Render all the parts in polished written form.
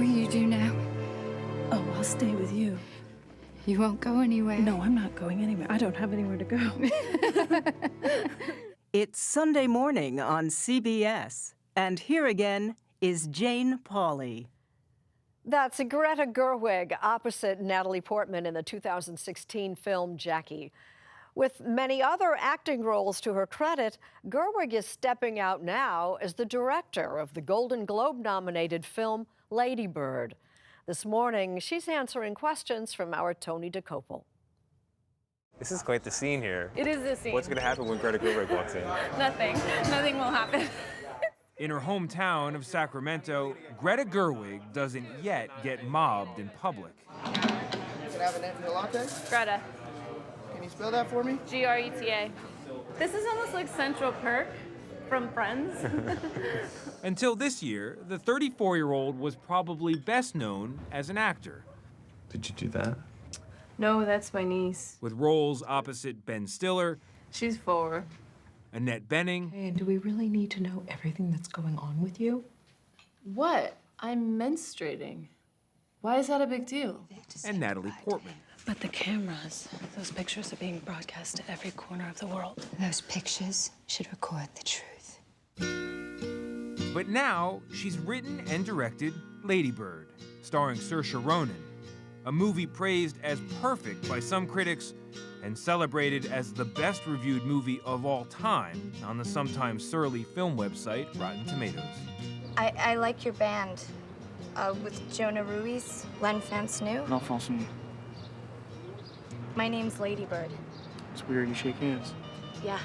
will you do now? Oh, I'll stay with you. You won't go anywhere. No, I'm not going anywhere. I don't have anywhere to go. It's Sunday Morning on CBS. And here again is Jane Pauley. That's Greta Gerwig opposite Natalie Portman in the 2016 film Jackie. With many other acting roles to her credit, Gerwig is stepping out now as the director of the Golden Globe-nominated film Lady Bird. This morning, she's answering questions from our Tony Dokoupil. This is quite the scene here. It is the scene. What's going to happen when Greta Gerwig walks in? Nothing. Nothing will happen. In her hometown of Sacramento, Greta Gerwig doesn't yet get mobbed in public. Can I have an vanilla latte? Greta. Can you spell that for me? Greta. This is almost like Central Perk from Friends. Until this year, the 34-year-old was probably best known as an actor. Did you do that? No, that's my niece. With roles opposite Ben Stiller, She's 4. Annette Bening, And do we really need to know everything that's going on with you? What? I'm menstruating. Why is that a big deal? and Natalie Portman. But the cameras, those pictures are being broadcast to every corner of the world. Those pictures should record the truth. But now she's written and directed Lady Bird, starring Saoirse Ronan, a movie praised as perfect by some critics and celebrated as the best reviewed movie of all time on the sometimes surly film website Rotten Tomatoes. I like your band. With Jonah Ruiz, Len Fance-New. L'Enfance. My name's Lady Bird. It's weird you shake hands. Yeah.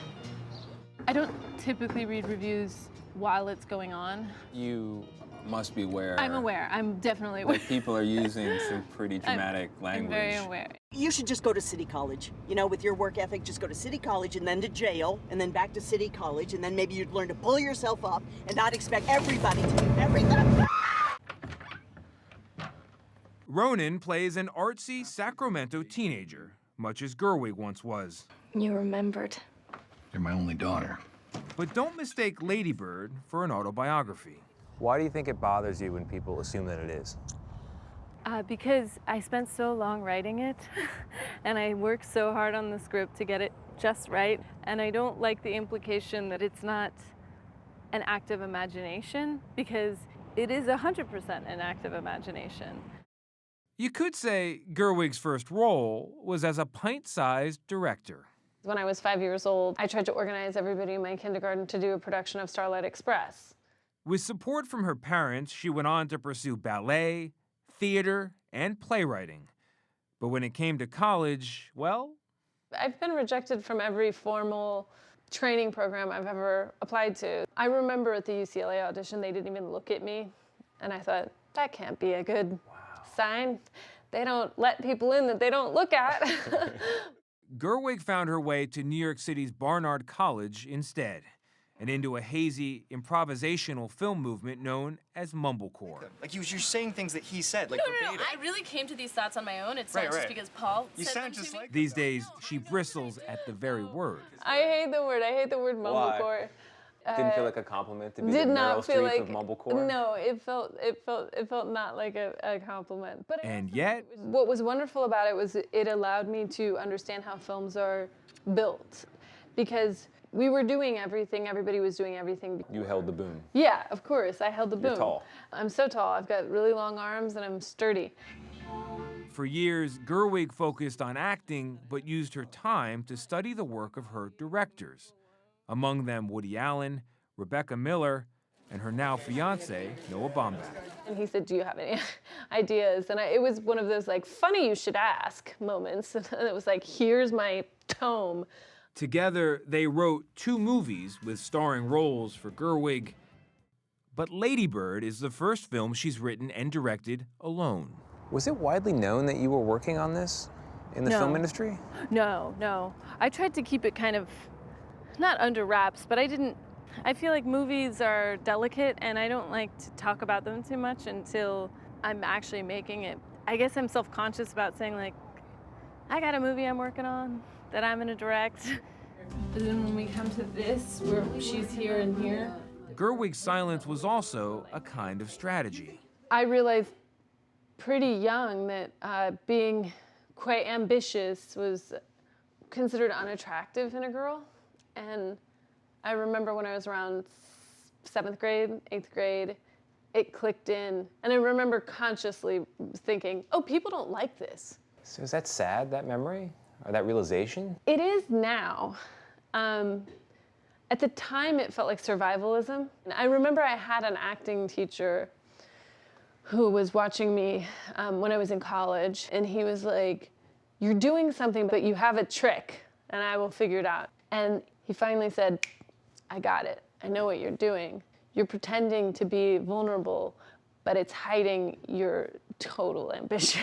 I don't typically read reviews while it's going on. You must be aware. I'm aware. I'm definitely aware. That people are using some pretty dramatic language. I'm very aware. You should just go to City College. You know, with your work ethic, just go to City College and then to jail and then back to City College, and then maybe you'd learn to pull yourself up and not expect everybody to do everything. Ronan plays an artsy Sacramento teenager, much as Gerwig once was. You remembered. You're my only daughter. But don't mistake Lady Bird for an autobiography. Why do you think it bothers you when people assume that it is? Because I spent so long writing it, and I worked so hard on the script to get it just right, and I don't like the implication that it's not an act of imagination, because it is 100% an act of imagination. You could say Gerwig's first role was as a pint-sized director. When I was 5 years old, I tried to organize everybody in my kindergarten to do a production of Starlight Express. With support from her parents, she went on to pursue ballet, theater, and playwriting. But when it came to college, well... I've been rejected from every formal training program I've ever applied to. I remember at the UCLA audition, they didn't even look at me. And I thought, that can't be a good sign. They don't let people in that they don't look at. Gerwig found her way to New York City's Barnard College instead, and into a hazy, improvisational film movement known as mumblecore. Like you're saying things that he said, like No. I really came to these thoughts on my own. It's not just because Paul said them to me. These days, she bristles at the very word. I hate the word. I hate the word mumblecore. Didn't feel like a compliment to be Did the not Meryl feel Streep like of mumblecore? No, it felt not like a compliment. But And yet, what was wonderful about it was it allowed me to understand how films are built, because we were doing everything. Everybody was doing everything. You held the boom. Yeah, of course, I held the boom. You're tall. I'm so tall. I've got really long arms and I'm sturdy. for years, Gerwig focused on acting, but used her time to study the work of her directors. Among them Woody Allen, Rebecca Miller, and her now fiancé, Noah Baumbach. And he said, do you have any ideas? And it was one of those like, funny you should ask moments. And it was like, here's my tome. Together, they wrote 2 movies with starring roles for Gerwig. But Lady Bird is the first film she's written and directed alone. Was it widely known that you were working on this in the film industry? No. I tried to keep it kind of, not under wraps, but I feel like movies are delicate and I don't like to talk about them too much until I'm actually making it. I guess I'm self-conscious about saying like, I got a movie I'm working on that I'm gonna direct. But then when we come to this, where she's here and here. Gerwig's silence was also a kind of strategy. I realized pretty young that being quite ambitious was considered unattractive in a girl. And I remember when I was around 7th grade, 8th grade, it clicked in. And I remember consciously thinking, oh, people don't like this. So is that sad, that memory? Or that realization? It is now. At the time, it felt like survivalism. And I remember I had an acting teacher who was watching me when I was in college, and he was like, you're doing something, but you have a trick, and I will figure it out. And he finally said, I got it. I know what you're doing. You're pretending to be vulnerable, but it's hiding your total ambition.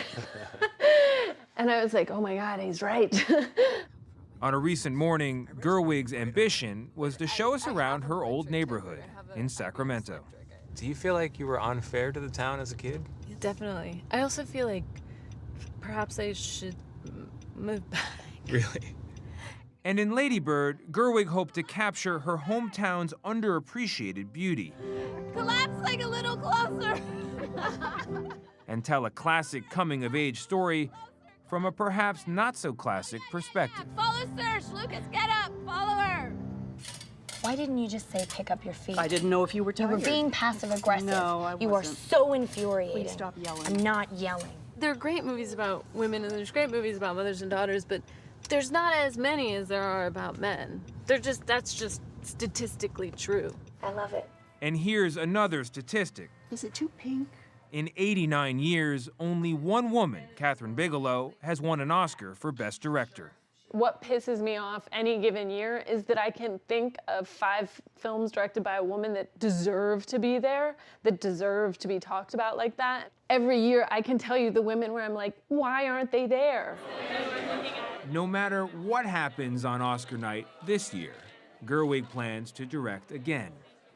And I was like, oh my God, he's right. On a recent morning, Gerwig's ambition was to show us around her old neighborhood in Sacramento. Do you feel like you were unfair to the town as a kid? Definitely. I also feel like perhaps I should move back. Really? And in Lady Bird, Gerwig hoped to capture her hometown's underappreciated beauty. Collapse like a little closer. And tell a classic coming-of-age story from a perhaps not-so-classic perspective. Follow Serge. Lucas, get up. Follow her. Why didn't you just say pick up your feet? I didn't know if you were You tired. were being passive-aggressive. No, I You are wasn't. so infuriating. Please stop yelling. I'm not yelling. There are great movies about women, and there's great movies about mothers and daughters, but there's not as many as there are about men. That's just statistically true. I love it. And here's another statistic. Is it too pink? In 89 years, only one woman, Kathryn Bigelow, has won an Oscar for Best Director. What pisses me off any given year is that I can think of 5 films directed by a woman that deserve to be there, that deserve to be talked about like that. Every year I can tell you the women where I'm like, why aren't they there? No matter what happens on Oscar night this year, Gerwig plans to direct again.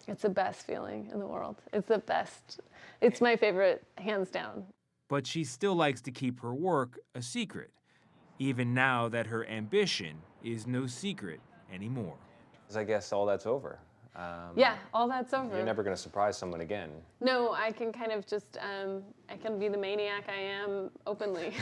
It's the best feeling in the world. It's the best. It's my favorite, hands down. But she still likes to keep her work a secret, even now that her ambition is no secret anymore. I guess all that's over. Yeah, all that's over. You're never going to surprise someone again. No, I can kind of just, I can be the maniac I am openly.